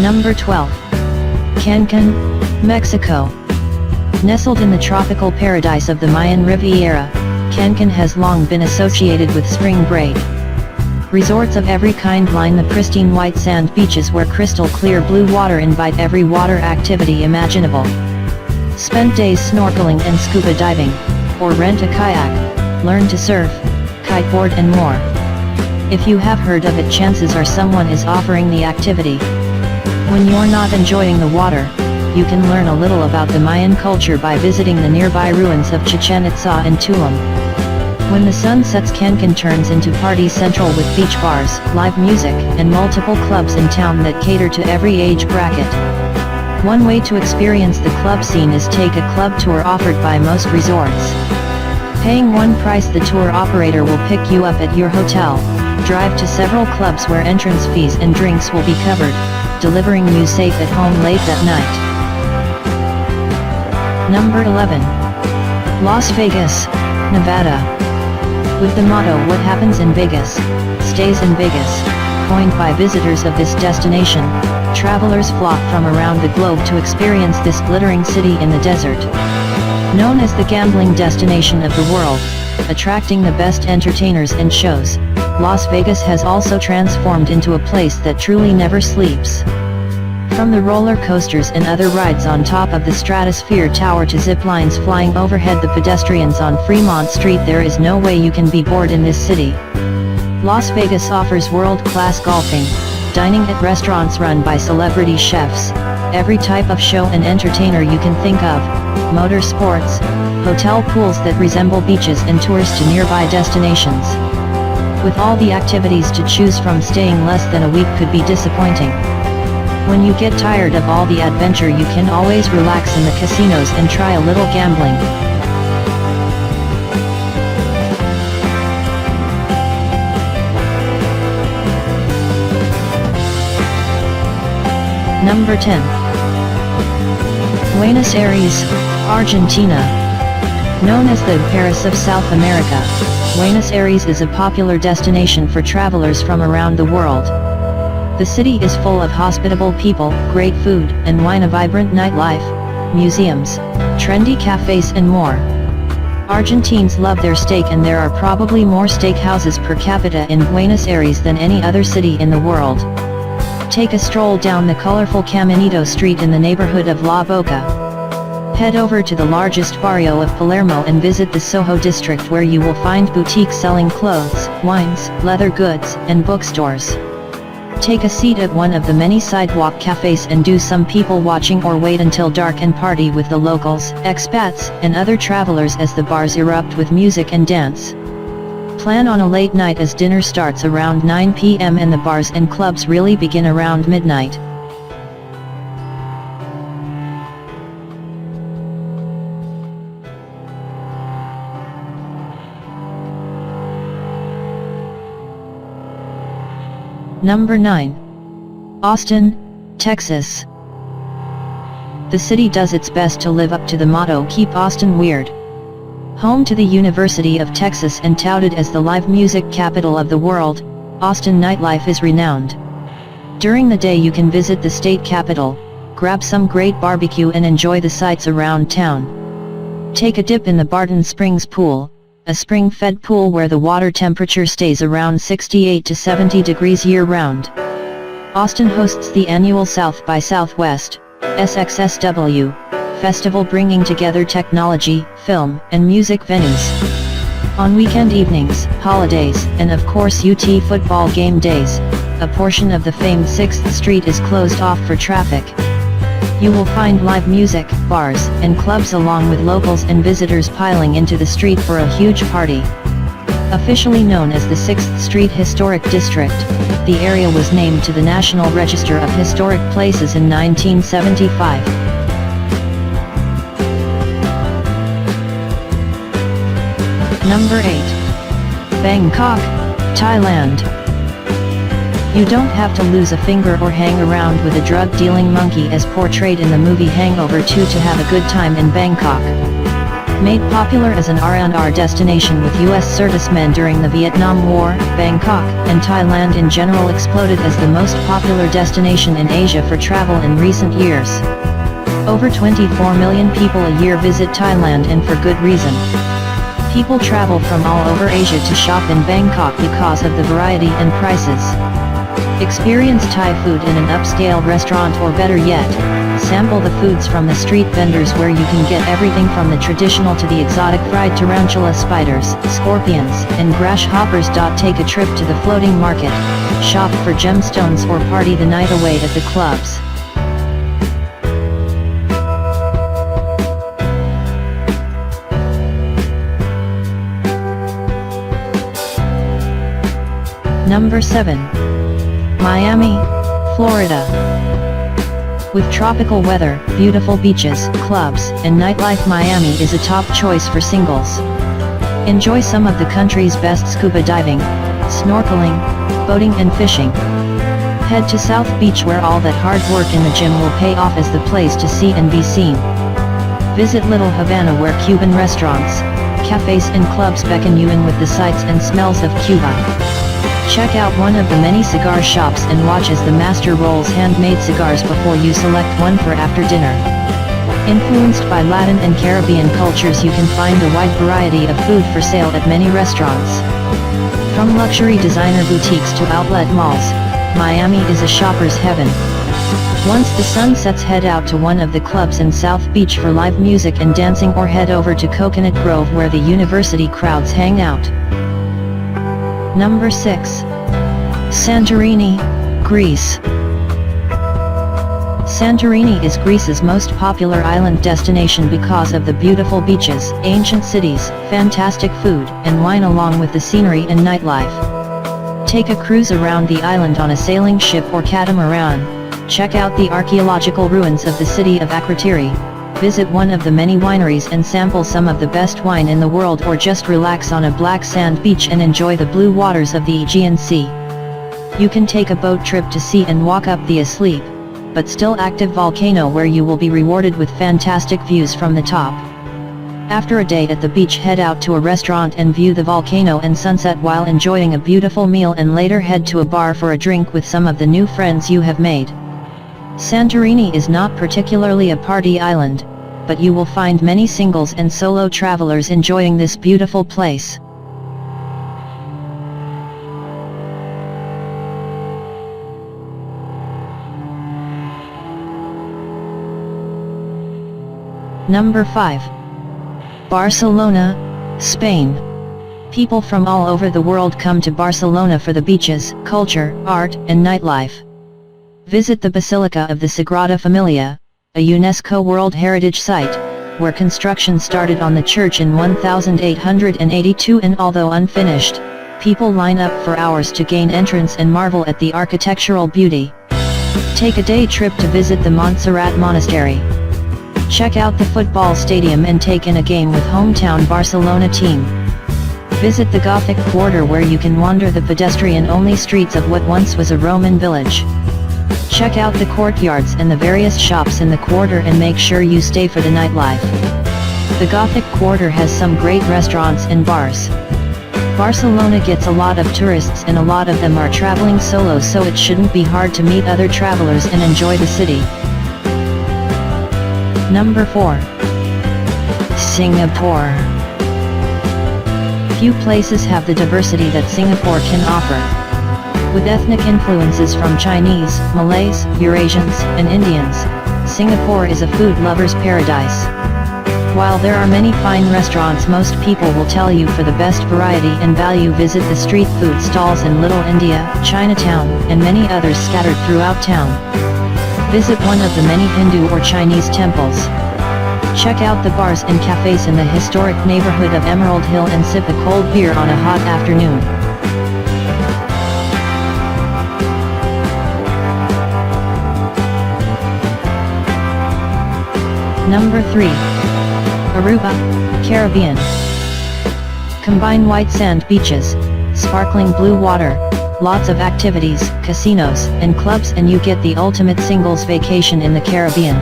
Number 12. Cancun, Mexico. Nestled in the tropical paradise of the Mayan Riviera, Cancun has long been associated with spring break. Resorts of every kind line the pristine white sand beaches where crystal clear blue water invite every water activity imaginable. Spend days snorkeling and scuba diving, or rent a kayak, learn to surf, kiteboard and more. If you have heard of it, chances are someone is offering the activity. When you're not enjoying the water, you can learn a little about the Mayan culture by visiting the nearby ruins of Chichen Itza and Tulum. When the sun sets, Cancun turns into party central with beach bars, live music, and multiple clubs in town that cater to every age bracket. One way to experience the club scene is take a club tour offered by most resorts. Paying one price, the tour operator will pick you up at your hotel, drive to several clubs where entrance fees and drinks will be covered, delivering you safe at home late that night. Number 11. Las Vegas, Nevada. With the motto "What happens in Vegas, stays in Vegas," coined by visitors of this destination, travelers flock from around the globe to experience this glittering city in the desert. Known as the gambling destination of the world, attracting the best entertainers and shows, Las Vegas has also transformed into a place that truly never sleeps. From the roller coasters and other rides on top of the Stratosphere Tower to zip lines flying overhead the pedestrians on Fremont Street, there is no way you can be bored in this city. Las Vegas offers world-class golfing, dining at restaurants run by celebrity chefs, every type of show and entertainer you can think of, motorsports, hotel pools that resemble beaches, and tours to nearby destinations. With all the activities to choose from, staying less than a week could be disappointing. When you get tired of all the adventure, you can always relax in the casinos and try a little gambling. Number 10. Buenos Aires, Argentina. Known as the Paris of South America, Buenos Aires is a popular destination for travelers from around the world. The city is full of hospitable people, great food and wine, a vibrant nightlife, museums, trendy cafes and more. Argentines love their steak, and there are probably more steakhouses per capita in Buenos Aires than any other city in the world. Take a stroll down the colorful Caminito Street in the neighborhood of La Boca. Head over to the largest barrio of Palermo and visit the Soho district, where you will find boutiques selling clothes, wines, leather goods, and bookstores. Take a seat at one of the many sidewalk cafes and do some people watching, or wait until dark and party with the locals, expats, and other travelers as the bars erupt with music and dance. Plan on a late night, as dinner starts around 9 p.m. and the bars and clubs really begin around midnight. Number 9. Austin, Texas. The city does its best to live up to the motto "Keep Austin Weird." Home to the University of Texas and touted as the live music capital of the world, Austin nightlife is renowned. During the day you can visit the state capitol, grab some great barbecue and enjoy the sights around town. Take a dip in the Barton Springs Pool, a spring-fed pool where the water temperature stays around 68 to 70 degrees year-round. Austin hosts the annual South by Southwest, SXSW, festival, bringing together technology, film, and music venues. On weekend evenings, holidays, and of course UT football game days, a portion of the famed 6th Street is closed off for traffic. You will find live music, bars, and clubs, along with locals and visitors piling into the street for a huge party. Officially known as the 6th Street Historic District, the area was named to the National Register of Historic Places in 1975. Number 8. Bangkok, Thailand. You don't have to lose a finger or hang around with a drug-dealing monkey as portrayed in the movie Hangover 2 to have a good time in Bangkok. Made popular as an R&R destination with US servicemen during the Vietnam War, Bangkok and Thailand in general exploded as the most popular destination in Asia for travel in recent years. Over 24 million people a year visit Thailand, and for good reason. People travel from all over Asia to shop in Bangkok because of the variety and prices. Experience Thai food in an upscale restaurant, or better yet, sample the foods from the street vendors where you can get everything from the traditional to the exotic fried tarantula spiders, scorpions, and grasshoppers. Take a trip to the floating market, shop for gemstones, or party the night away at the clubs. Number 7. Miami, Florida. With tropical weather, beautiful beaches, clubs, and nightlife, Miami is a top choice for singles. Enjoy some of the country's best scuba diving, snorkeling, boating and fishing. Head to South Beach, where all that hard work in the gym will pay off as the place to see and be seen. Visit Little Havana, where Cuban restaurants, cafes and clubs beckon you in with the sights and smells of Cuba. Check out one of the many cigar shops and watch as the master rolls handmade cigars before you select one for after dinner. Influenced by Latin and Caribbean cultures, you can find a wide variety of food for sale at many restaurants. From luxury designer boutiques to outlet malls, Miami is a shopper's heaven. Once the sun sets, head out to one of the clubs in South Beach for live music and dancing, or head over to Coconut Grove where the university crowds hang out. Number 6. Santorini, Greece. Santorini is Greece's most popular island destination because of the beautiful beaches, ancient cities, fantastic food, and wine, along with the scenery and nightlife. Take a cruise around the island on a sailing ship or catamaran, check out the archaeological ruins of the city of Akrotiri, visit one of the many wineries and sample some of the best wine in the world, or just relax on a black sand beach and enjoy the blue waters of the Aegean Sea. You can take a boat trip to see and walk up the asleep, but still active volcano, where you will be rewarded with fantastic views from the top. After a day at the beach, head out to a restaurant and view the volcano and sunset while enjoying a beautiful meal, and later head to a bar for a drink with some of the new friends you have made. Santorini is not particularly a party island, but you will find many singles and solo travelers enjoying this beautiful place. Number 5. Barcelona, Spain. People from all over the world come to Barcelona for the beaches, culture, art, and nightlife. Visit the Basilica of the Sagrada Familia, a UNESCO World Heritage Site, where construction started on the church in 1882, and although unfinished, people line up for hours to gain entrance and marvel at the architectural beauty. Take a day trip to visit the Montserrat Monastery. Check out the football stadium and take in a game with hometown Barcelona team. Visit the Gothic Quarter, where you can wander the pedestrian-only streets of what once was a Roman village. Check out the courtyards and the various shops in the quarter, and make sure you stay for the nightlife. The Gothic Quarter has some great restaurants and bars. Barcelona gets a lot of tourists, and a lot of them are traveling solo, so it shouldn't be hard to meet other travelers and enjoy the city. Number 4. Singapore. Few places have the diversity that Singapore can offer. With ethnic influences from Chinese, Malays, Eurasians, and Indians, Singapore is a food lover's paradise. While there are many fine restaurants, most people will tell you for the best variety and value, visit the street food stalls in Little India, Chinatown, and many others scattered throughout town. Visit one of the many Hindu or Chinese temples. Check out the bars and cafes in the historic neighborhood of Emerald Hill and sip a cold beer on a hot afternoon. Number 3. Aruba, Caribbean. Combine white sand beaches, sparkling blue water, lots of activities, casinos, and clubs, and you get the ultimate singles vacation in the Caribbean.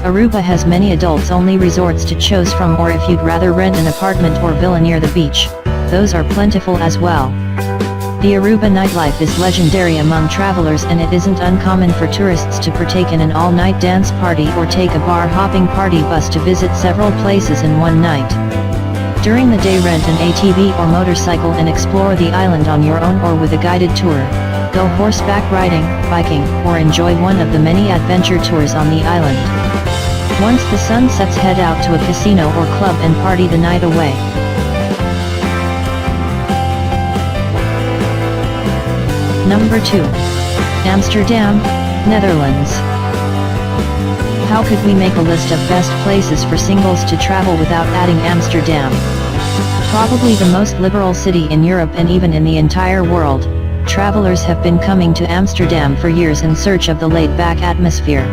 Aruba has many adults-only resorts to choose from, or if you'd rather rent an apartment or villa near the beach, those are plentiful as well. The Aruba nightlife is legendary among travelers, and it isn't uncommon for tourists to partake in an all-night dance party or take a bar-hopping party bus to visit several places in one night. During the day, rent an ATV or motorcycle and explore the island on your own or with a guided tour. Go horseback riding, biking, or enjoy one of the many adventure tours on the island. Once the sun sets, head out to a casino or club and party the night away. Number 2. Amsterdam, Netherlands. How could we make a list of best places for singles to travel without adding Amsterdam? Probably the most liberal city in Europe and even in the entire world, travelers have been coming to Amsterdam for years in search of the laid-back atmosphere.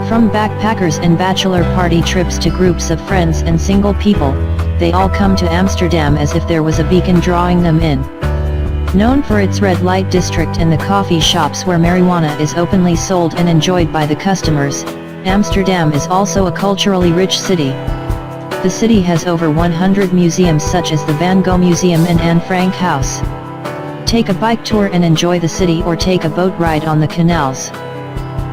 From backpackers and bachelor party trips to groups of friends and single people, they all come to Amsterdam as if there was a beacon drawing them in. Known for its red light district and the coffee shops where marijuana is openly sold and enjoyed by the customers, Amsterdam is also a culturally rich city. The city has over 100 museums such as the Van Gogh Museum and Anne Frank House. Take a bike tour and enjoy the city, or take a boat ride on the canals.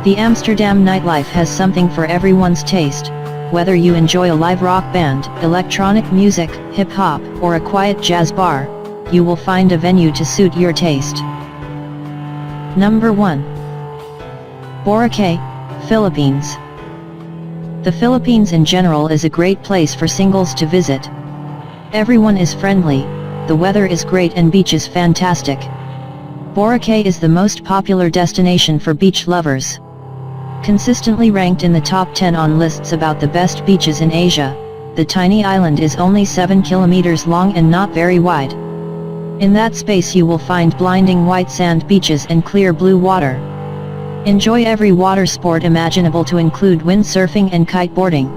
The Amsterdam nightlife has something for everyone's taste. Whether you enjoy a live rock band, electronic music, hip-hop, or a quiet jazz bar, you will find a venue to suit your taste. Number 1. Boracay, Philippines. The Philippines in general is a great place for singles to visit. Everyone is friendly, the weather is great and beach is fantastic. Boracay is the most popular destination for beach lovers. Consistently ranked in the top 10 on lists about the best beaches in Asia, the tiny island is only 7 kilometers long and not very wide. In that space you will find blinding white sand beaches and clear blue water. Enjoy every water sport imaginable, to include windsurfing and kiteboarding.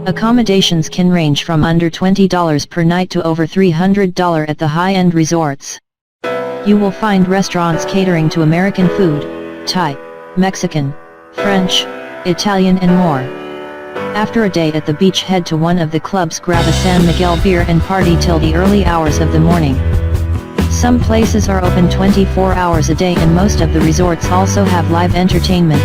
Accommodations can range from under $20 per night to over $300 at the high-end resorts. You will find restaurants catering to American food, Thai, Mexican, French, Italian and more. After a day at the beach, head to one of the clubs, grab a San Miguel beer and party till the early hours of the morning. Some places are open 24 hours a day, and most of the resorts also have live entertainment.